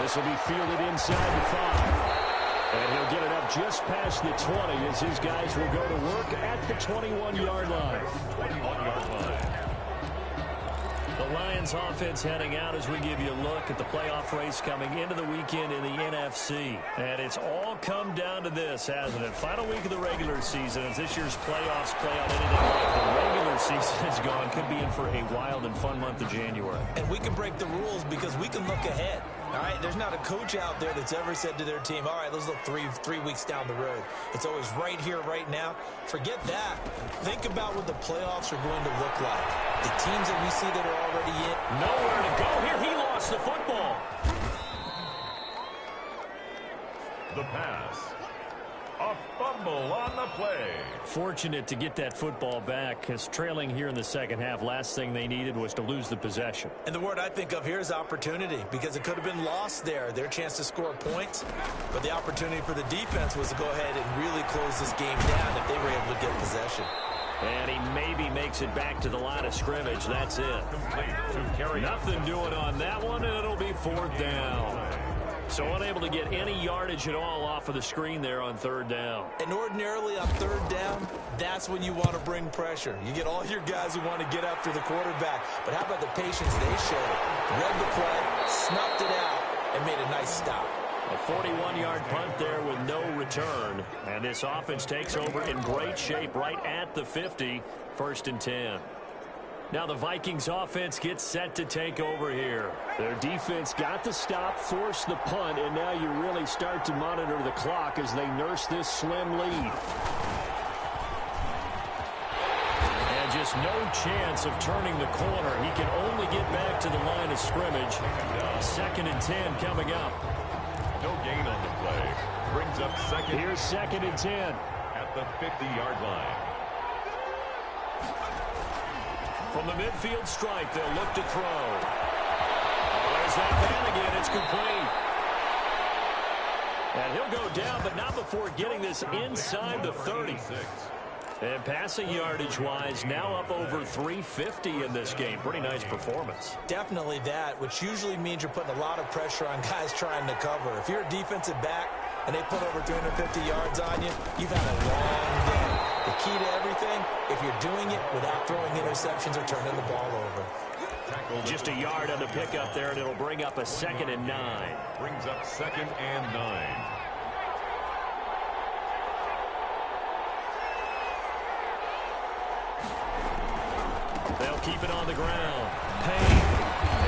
This will be fielded inside the 5. And he'll get it up just past the 20 as his guys will go to work at the 21-yard line. 21-yard line. The Lions offense heading out as we give you a look at the playoff race coming into the weekend in the NFC. And it's all come down to this, hasn't it? Final week of the regular season as this year's playoffs play out anything like the regular season is gone. Could be in for a wild and fun month of January. And we can break the rules because we can look ahead. All right, there's not a coach out there that's ever said to their team, all right, let's look three weeks down the road. It's always right here, right now. Forget that. Think about what the playoffs are going to look like. The teams that we see that are already in. Nowhere to go here. He lost the football. The pass. Up fumble on the play. Fortunate to get that football back, because trailing here in the second half, last thing they needed was to lose the possession. And the word I think of here is opportunity, because it could have been lost there. Their chance to score points, but the opportunity for the defense was to go ahead and really close this game down if they were able to get possession. And he maybe makes it back to the line of scrimmage. That's it. Complete to carry. Nothing doing on that one, and it'll be fourth down. So unable to get any yardage at all off of the screen there on third down. And ordinarily on third down, that's when you want to bring pressure. You get all your guys who want to get after the quarterback. But how about the patience they showed? Read the play, snuffed it out, and made a nice stop. A 41-yard punt there with no return. And this offense takes over in great shape right at the 50, 1st and 10. Now the Vikings offense gets set to take over here. Their defense got the stop, forced the punt, and now you really start to monitor the clock as they nurse this slim lead. And just no chance of turning the corner. He can only get back to the line of scrimmage. 2nd and 10 coming up. No gain on the play. Brings up second. Here's 2nd and 10. At the 50-yard line. From the midfield stripe, they'll look to throw. There's that man again. It's complete. And he'll go down, but not before getting this inside the 30. And passing yardage-wise, now up over 350 in this game. Pretty nice performance. Definitely that, which usually means you're putting a lot of pressure on guys trying to cover. If you're a defensive back and they put over 350 yards on you, you've had a long day. The key to everything, if you're doing it without throwing interceptions or turning the ball over. Just a yard on the pickup there, and it'll bring up a 2nd and 9. Brings up 2nd and 9. They'll keep it on the ground. Payne.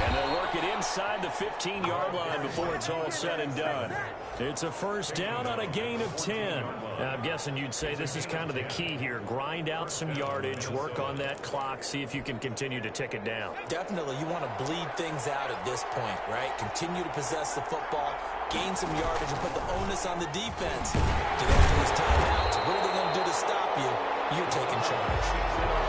And they'll work it inside the 15-yard line before it's all said and done. It's a first down on a gain of 10. Now, I'm guessing you'd say this is kind of the key here. Grind out some yardage, work on that clock, see if you can continue to tick it down. Definitely, you want to bleed things out at this point, right? Continue to possess the football, gain some yardage, and put the onus on the defense. Do they have to use timeouts? What are they going to do to stop you? You're taking charge.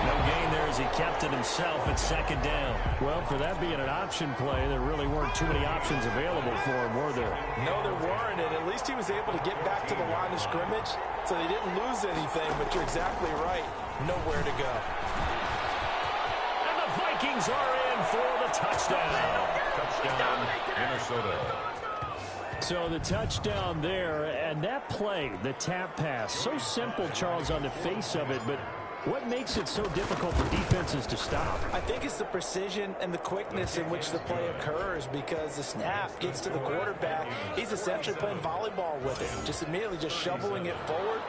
No gain there as he kept it himself at 2nd down. Well, for that being an option play, there really weren't too many options available for him, were there? No, there weren't, and at least he was able to get back to the line of scrimmage, so they didn't lose anything, but you're exactly right. Nowhere to go. And the Vikings are in for the touchdown. Touchdown, Minnesota. So the touchdown there, and that play, the tap pass, so simple, Charles, on the face of it, but what makes it so difficult for defenses to stop? I think it's the precision and the quickness in which the play occurs, because the snap gets to the quarterback. He's essentially playing volleyball with it, just immediately just shoveling it forward.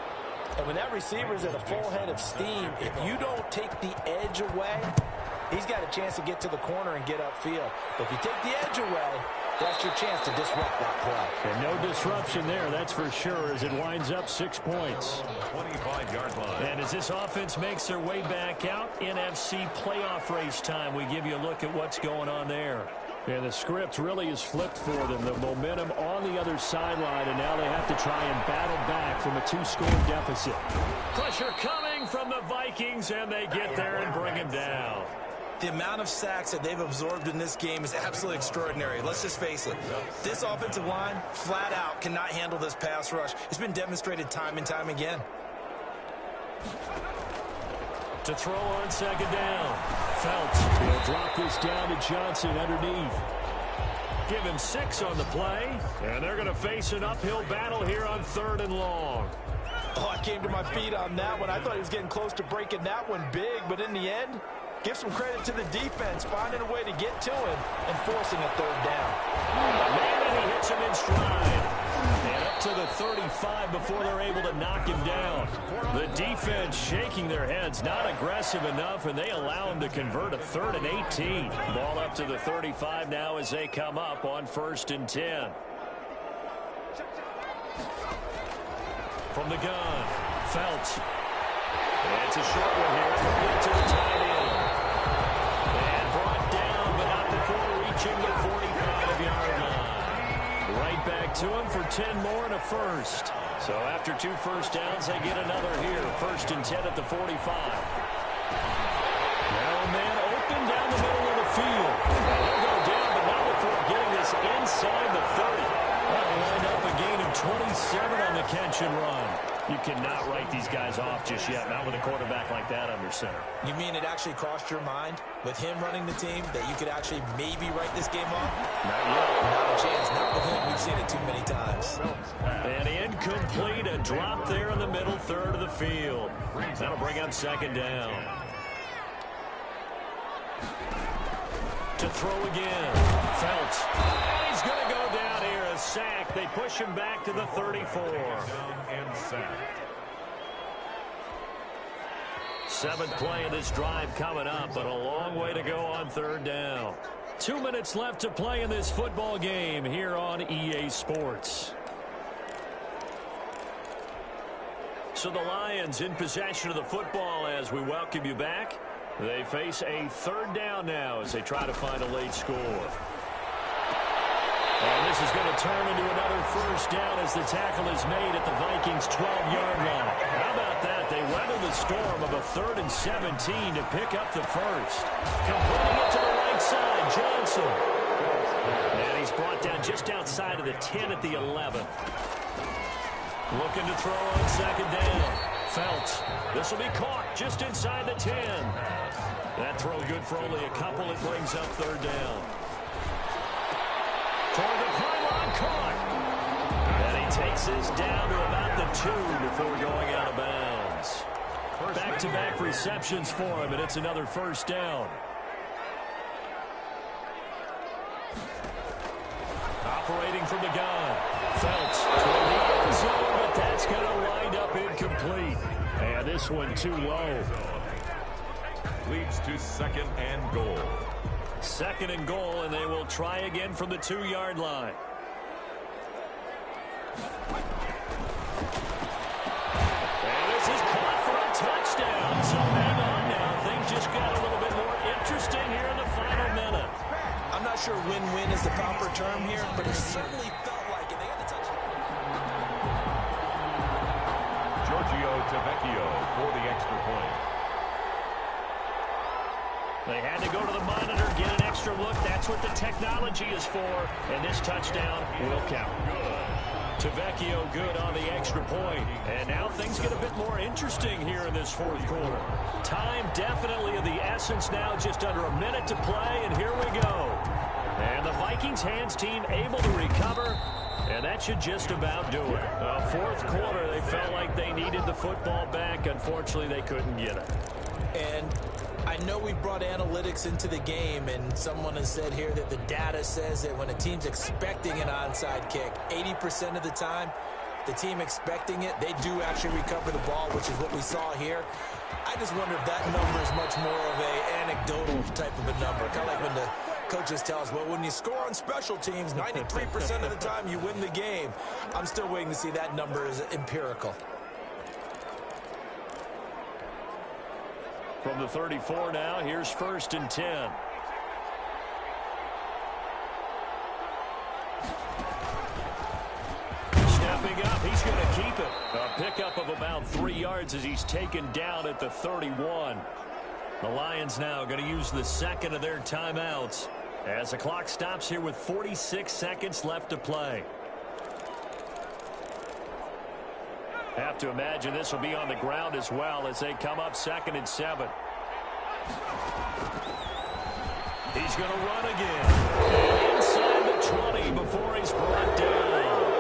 And when that receiver's at a full head of steam, if you don't take the edge away, he's got a chance to get to the corner and get upfield. But if you take the edge away, that's your chance to disrupt that play. And no disruption there, that's for sure, as it winds up 6 points. 25-yard line. And as this offense makes their way back out, NFC playoff race time, we give you a look at what's going on there. And the script really is flipped for them. The momentum on the other sideline, and now they have to try and battle back from a 2-score deficit. Pressure coming from the Vikings, and they get there and bring him down. The amount of sacks that they've absorbed in this game is absolutely extraordinary. Let's just face it. This offensive line, flat out, cannot handle this pass rush. It's been demonstrated time and time again. To throw on 2nd down. Phelps will drop this down to Johnson underneath. Give him 6 on the play. And they're going to face an uphill battle here on 3rd and long. Oh, I came to my feet on that one. I thought he was getting close to breaking that one big, but in the end, give some credit to the defense, finding a way to get to him and forcing a 3rd down. And he hits him in stride. And up to the 35 before they're able to knock him down. The defense shaking their heads, not aggressive enough, and they allow him to convert a 3rd and 18. Ball up to the 35 now as they come up on 1st and 10. From the gun, Phelps. And it's a short one here. To the tight end. And brought down, but not before reaching the 45-yard line. Right back to him for 10 more and a first. So after 2 first downs, they get another here. 1st and 10 at the 45. Now a man open down the middle of the field. He'll go down, but not before getting this inside the 30. That'll wind up a gain of 27 on the catch and run. You cannot write these guys off just yet, not with a quarterback like that under center. You mean it actually crossed your mind with him running the team that you could actually maybe write this game off? Not yet. Not a chance. Not with him. We've seen it too many times. And incomplete. A drop there in the middle third of the field. That'll bring up 2nd down. To throw again. Felts. And he's going to go down here. A sack. They push him back to the 34. And sacked. 7th play of this drive coming up, but a long way to go on 3rd down. 2 minutes left to play in this football game here on EA Sports. So the Lions in possession of the football as we welcome you back. They face a 3rd down now as they try to find a late score. And this is going to turn into another 1st down as the tackle is made at the Vikings' 12-yard line. How about that? They weather the storm of a 3rd and 17 to pick up the 1st. Completing it to the right side, Johnson. And he's brought down just outside of the 10 at the 11. Looking to throw on 2nd down. Felts. This will be caught just inside the 10. That throw good for only a couple. It brings up 3rd down. Toward the pylon, caught. And he takes this down to about the 2 before going out of bounds. Back-to-back receptions for him, and it's another 1st down. Operating from the gun. Felts toward the end zone, but that's going to wind up incomplete. And this one too low. Leads to 2nd and goal. 2nd and goal, and they will try again from the 2-yard line. And this is caught for a touchdown. So hang on now. Things just got a little bit more interesting here in the final minute. I'm not sure win-win is the proper term here, but it certainly felt like it. They got the touchdown. Tavecchio for the extra point. They had to go to the monitor, get an extra look. That's what the technology is for. And this touchdown will count. Tavecchio good on the extra point. And now things get a bit more interesting here in this 4th quarter. Time definitely of the essence now, just under a minute to play, and here we go. And the Vikings hands team able to recover, and that should just about do it. 4th quarter, they felt like they needed the football back. Unfortunately, they couldn't get it. And I know we brought analytics into the game, and someone has said here that the data says that when a team's expecting an onside kick, 80% of the time, the team expecting it, they do actually recover the ball, which is what we saw here. I just wonder if that number is much more of a anecdotal type of a number. Kind of like when the coaches tell us, well, when you score on special teams, 93% of the time you win the game. I'm still waiting to see that number is empirical. From the 34 now, here's 1st and 10. Stepping up, he's going to keep it. A pickup of about 3 yards as he's taken down at the 31. The Lions now going to use the 2nd of their timeouts as the clock stops here with 46 seconds left to play. Have to imagine this will be on the ground as well as they come up 2nd and 7. He's going to run again. And inside the 20 before he's brought down.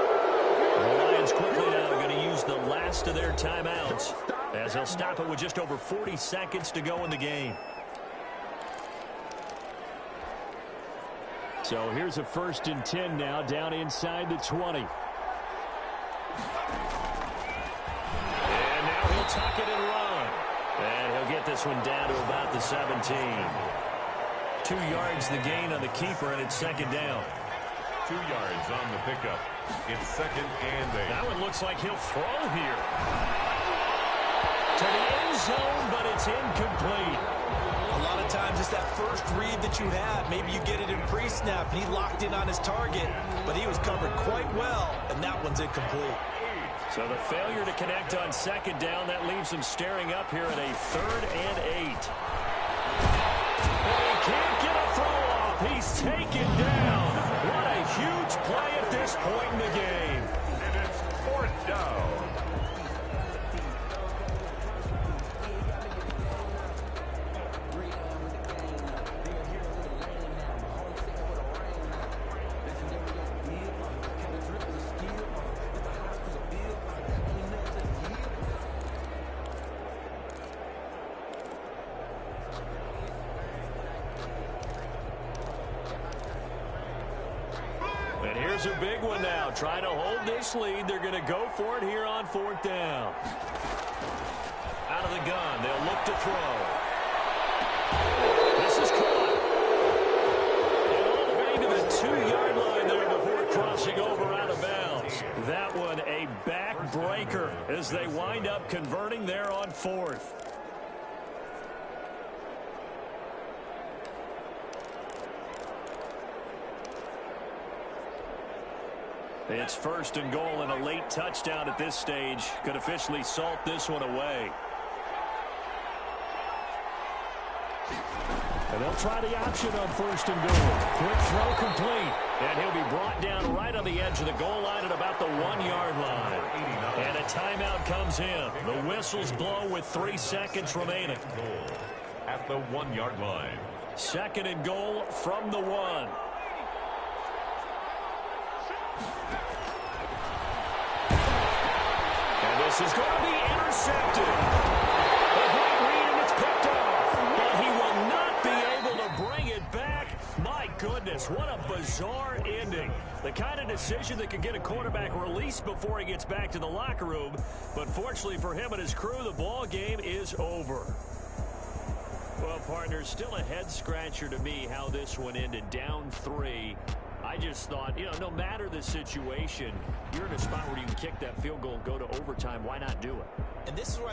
The Lions quickly now going to use the last of their timeouts as they'll stop it with just over 40 seconds to go in the game. So here's a 1st and 10 now down inside the 20. Tuck it and run. And he'll get this one down to about the 17. 2 yards the gain on the keeper, and it's 2nd down. 2 yards on the pickup. It's 2nd and 8. That one looks like he'll throw here. To the end zone, but it's incomplete. A lot of times it's that first read that you have. Maybe you get it in pre-snap, and he locked in on his target, but he was covered quite well, and that one's incomplete. So the failure to connect on second down, that leaves him staring up here at a 3rd and 8. And he can't get a throw off. He's taken down. What a huge play at this point in the game. And it's 4th down. And here's a big one now. Trying to hold this lead. They're going to go for it here on 4th down. Out of the gun. They'll look to throw. This is caught. And all the way to the 2-yard line there before crossing over out of bounds. That one a backbreaker as they wind up converting there on 4th. It's 1st and goal, and a late touchdown at this stage could officially salt this one away. And they'll try the option on 1st and goal. Quick throw complete. And he'll be brought down right on the edge of the goal line at about the 1-yard line. And a timeout comes in. The whistles blow with 3 seconds remaining. At the 1-yard line. 2nd and goal from the 1. And this is going to be intercepted. A great read, and it's picked off. But he will not be able to bring it back. My goodness, what a bizarre ending. The kind of decision that could get a quarterback released before he gets back to the locker room. But fortunately for him and his crew, the ball game is over. Well, partners, still a head-scratcher to me how this one ended. Down 3. I just thought, no matter the situation, you're in a spot where you can kick that field goal and go to overtime. Why not do it? And this is where